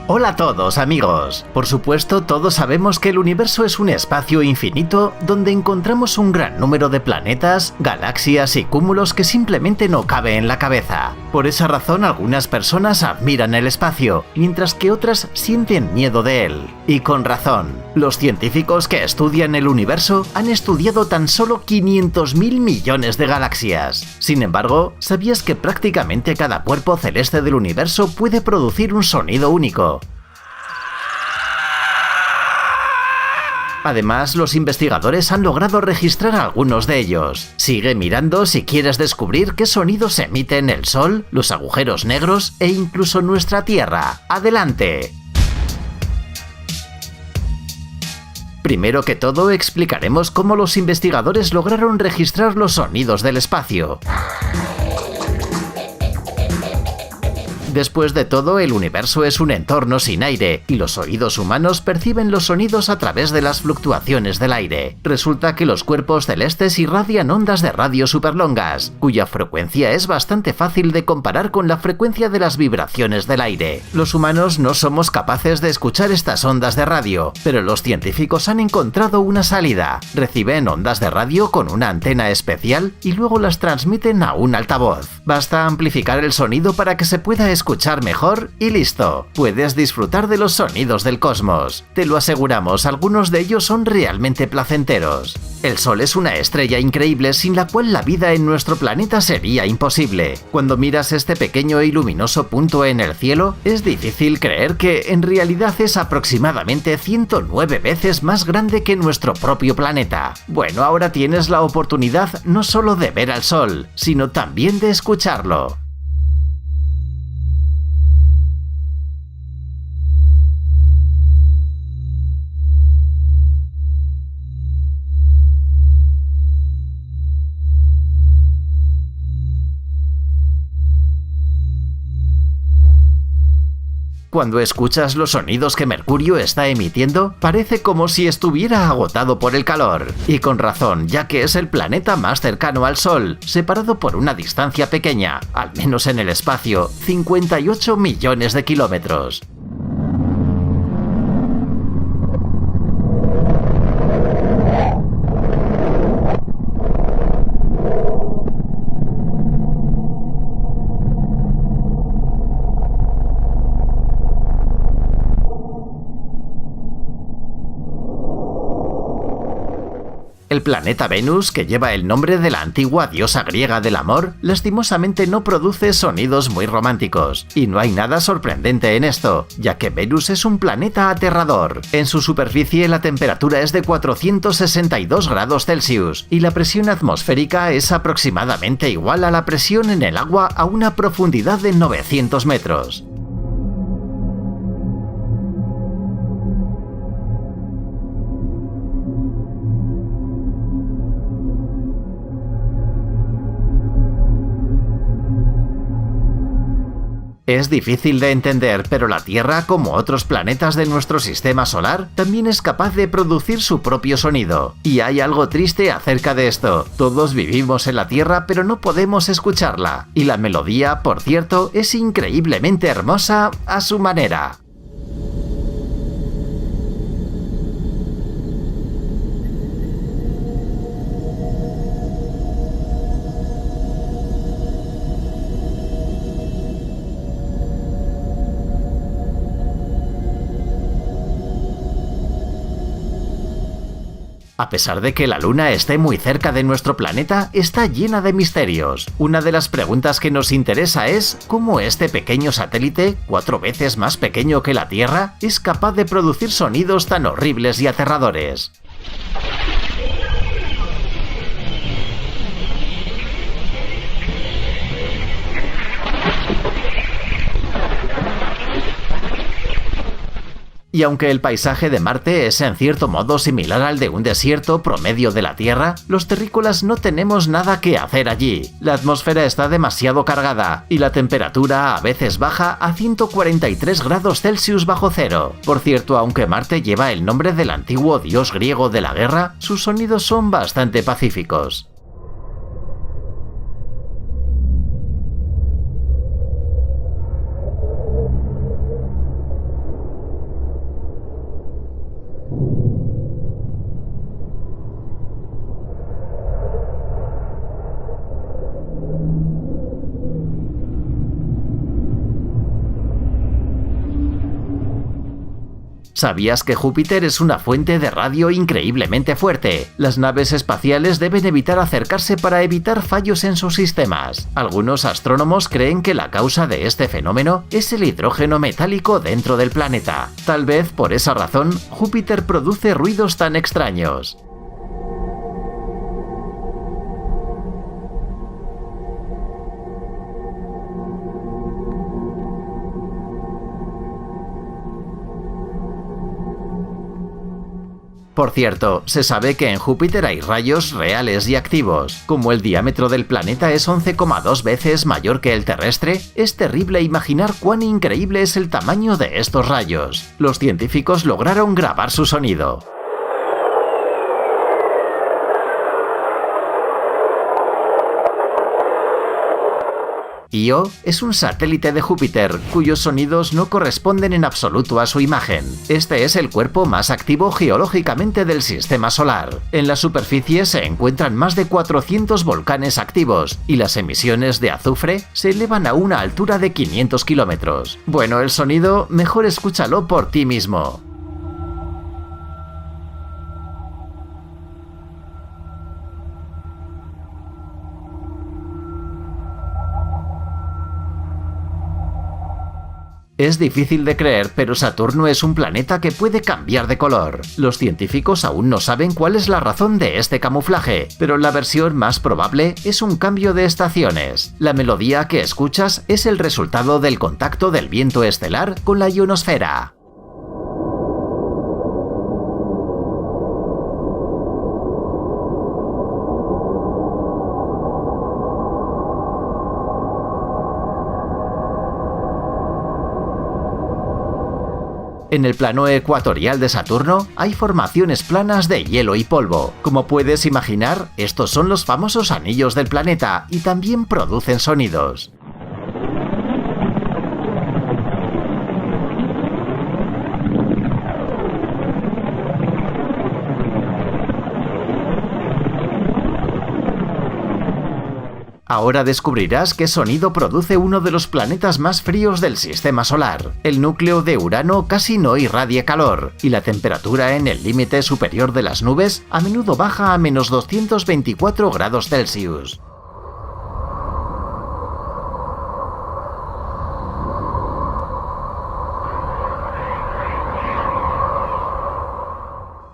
Hola a todos, amigos. Por supuesto, todos sabemos que el universo es un espacio infinito donde encontramos un gran número de planetas, galaxias y cúmulos que simplemente no cabe en la cabeza. Por esa razón, algunas personas admiran el espacio, mientras que otras sienten miedo de él. Y con razón. Los científicos que estudian el universo han estudiado tan solo 500.000 millones de galaxias. Sin embargo, ¿sabías que prácticamente cada cuerpo celeste del universo puede producir un sonido único? Además, los investigadores han logrado registrar algunos de ellos. Sigue mirando si quieres descubrir qué sonidos emiten el Sol, los agujeros negros e incluso nuestra Tierra. ¡Adelante! Primero que todo, explicaremos cómo los investigadores lograron registrar los sonidos del espacio. Después de todo, el universo es un entorno sin aire, y los oídos humanos perciben los sonidos a través de las fluctuaciones del aire. Resulta que los cuerpos celestes irradian ondas de radio superlongas, cuya frecuencia es bastante fácil de comparar con la frecuencia de las vibraciones del aire. Los humanos no somos capaces de escuchar estas ondas de radio, pero los científicos han encontrado una salida. Reciben ondas de radio con una antena especial y luego las transmiten a un altavoz. Basta amplificar el sonido para que se pueda escuchar mejor y listo. Puedes disfrutar de los sonidos del cosmos. Te lo aseguramos, algunos de ellos son realmente placenteros. El Sol es una estrella increíble sin la cual la vida en nuestro planeta sería imposible. Cuando miras este pequeño y luminoso punto en el cielo, es difícil creer que en realidad es aproximadamente 109 veces más grande que nuestro propio planeta. Bueno, ahora tienes la oportunidad no solo de ver al Sol, sino también de escucharlo. Cuando escuchas los sonidos que Mercurio está emitiendo, parece como si estuviera agotado por el calor. Y con razón, ya que es el planeta más cercano al Sol, separado por una distancia pequeña, al menos en el espacio, 58 millones de kilómetros. El planeta Venus, que lleva el nombre de la antigua diosa griega del amor, lastimosamente no produce sonidos muy románticos. Y no hay nada sorprendente en esto, ya que Venus es un planeta aterrador. En su superficie la temperatura es de 462 grados Celsius y la presión atmosférica es aproximadamente igual a la presión en el agua a una profundidad de 900 metros. Es difícil de entender, pero la Tierra, como otros planetas de nuestro sistema solar, también es capaz de producir su propio sonido. Y hay algo triste acerca de esto. Todos vivimos en la Tierra, pero no podemos escucharla. Y la melodía, por cierto, es increíblemente hermosa a su manera. A pesar de que la Luna esté muy cerca de nuestro planeta, está llena de misterios. Una de las preguntas que nos interesa es cómo este pequeño satélite, 4 veces más pequeño que la Tierra, es capaz de producir sonidos tan horribles y aterradores. Y aunque el paisaje de Marte es en cierto modo similar al de un desierto promedio de la Tierra, los terrícolas no tenemos nada que hacer allí. La atmósfera está demasiado cargada y la temperatura a veces baja a 143 grados Celsius bajo cero. Por cierto, aunque Marte lleva el nombre del antiguo dios griego de la guerra, sus sonidos son bastante pacíficos. ¿Sabías que Júpiter es una fuente de radio increíblemente fuerte? Las naves espaciales deben evitar acercarse para evitar fallos en sus sistemas. Algunos astrónomos creen que la causa de este fenómeno es el hidrógeno metálico dentro del planeta. Tal vez por esa razón, Júpiter produce ruidos tan extraños. Por cierto, se sabe que en Júpiter hay rayos reales y activos. Como el diámetro del planeta es 11,2 veces mayor que el terrestre, es terrible imaginar cuán increíble es el tamaño de estos rayos. Los científicos lograron grabar su sonido. Io es un satélite de Júpiter, cuyos sonidos no corresponden en absoluto a su imagen. Este es el cuerpo más activo geológicamente del sistema solar. En la superficie se encuentran más de 400 volcanes activos, y las emisiones de azufre se elevan a una altura de 500 kilómetros. Bueno, el sonido, mejor escúchalo por ti mismo. Es difícil de creer, pero Saturno es un planeta que puede cambiar de color. Los científicos aún no saben cuál es la razón de este camuflaje, pero la versión más probable es un cambio de estaciones. La melodía que escuchas es el resultado del contacto del viento estelar con la ionosfera. En el plano ecuatorial de Saturno hay formaciones planas de hielo y polvo. Como puedes imaginar, estos son los famosos anillos del planeta y también producen sonidos. Ahora descubrirás qué sonido produce uno de los planetas más fríos del sistema solar. El núcleo de Urano casi no irradia calor, y la temperatura en el límite superior de las nubes a menudo baja a menos 224 grados Celsius.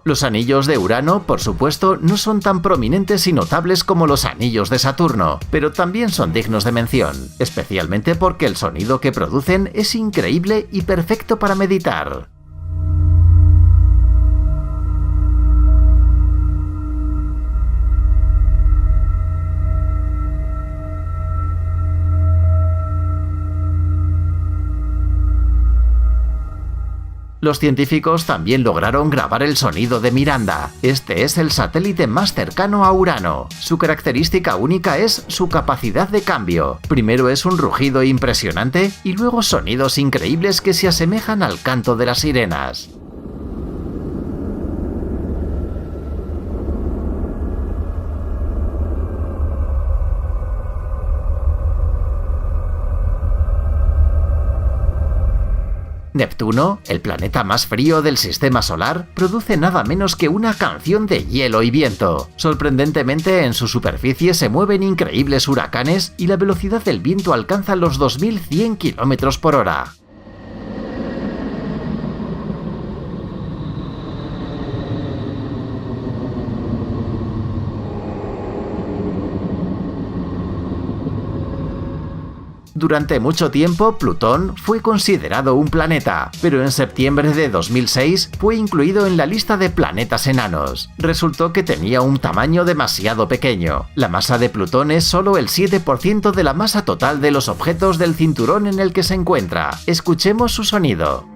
Los anillos de Urano, por supuesto, no son tan prominentes y notables como los anillos de Saturno, pero también son dignos de mención, especialmente porque el sonido que producen es increíble y perfecto para meditar. Los científicos también lograron grabar el sonido de Miranda. Este es el satélite más cercano a Urano. Su característica única es su capacidad de cambio. Primero es un rugido impresionante y luego sonidos increíbles que se asemejan al canto de las sirenas. Neptuno, el planeta más frío del sistema solar, produce nada menos que una canción de hielo y viento. Sorprendentemente, en su superficie se mueven increíbles huracanes y la velocidad del viento alcanza los 2100 km por hora. Durante mucho tiempo, Plutón fue considerado un planeta, pero en septiembre de 2006 fue incluido en la lista de planetas enanos. Resultó que tenía un tamaño demasiado pequeño. La masa de Plutón es solo el 7% de la masa total de los objetos del cinturón en el que se encuentra. Escuchemos su sonido.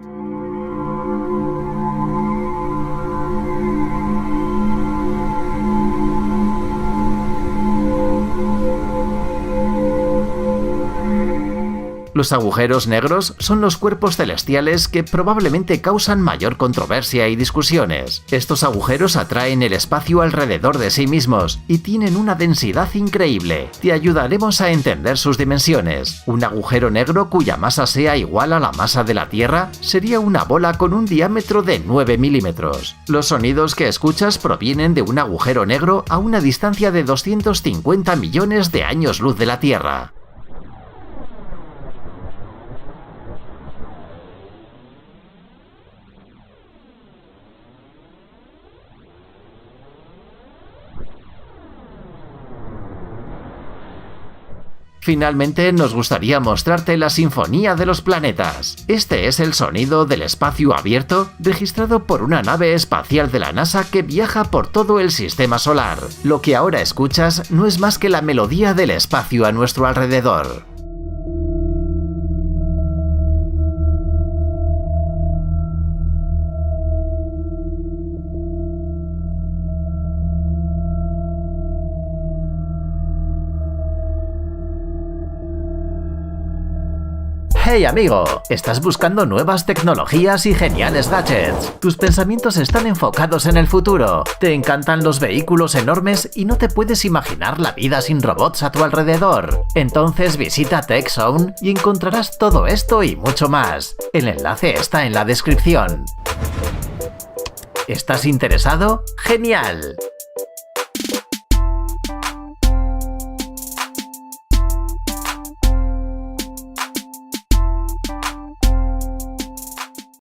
Los agujeros negros son los cuerpos celestiales que probablemente causan mayor controversia y discusiones. Estos agujeros atraen el espacio alrededor de sí mismos y tienen una densidad increíble. Te ayudaremos a entender sus dimensiones. Un agujero negro cuya masa sea igual a la masa de la Tierra sería una bola con un diámetro de 9 milímetros. Los sonidos que escuchas provienen de un agujero negro a una distancia de 250 millones de años luz de la Tierra. Finalmente, nos gustaría mostrarte la Sinfonía de los Planetas. Este es el sonido del espacio abierto registrado por una nave espacial de la NASA que viaja por todo el sistema solar. Lo que ahora escuchas no es más que la melodía del espacio a nuestro alrededor. ¡Hey amigo! ¿Estás buscando nuevas tecnologías y geniales gadgets? Tus pensamientos están enfocados en el futuro. Te encantan los vehículos enormes y no te puedes imaginar la vida sin robots a tu alrededor. Entonces visita TechZone y encontrarás todo esto y mucho más. El enlace está en la descripción. ¿Estás interesado? ¡Genial!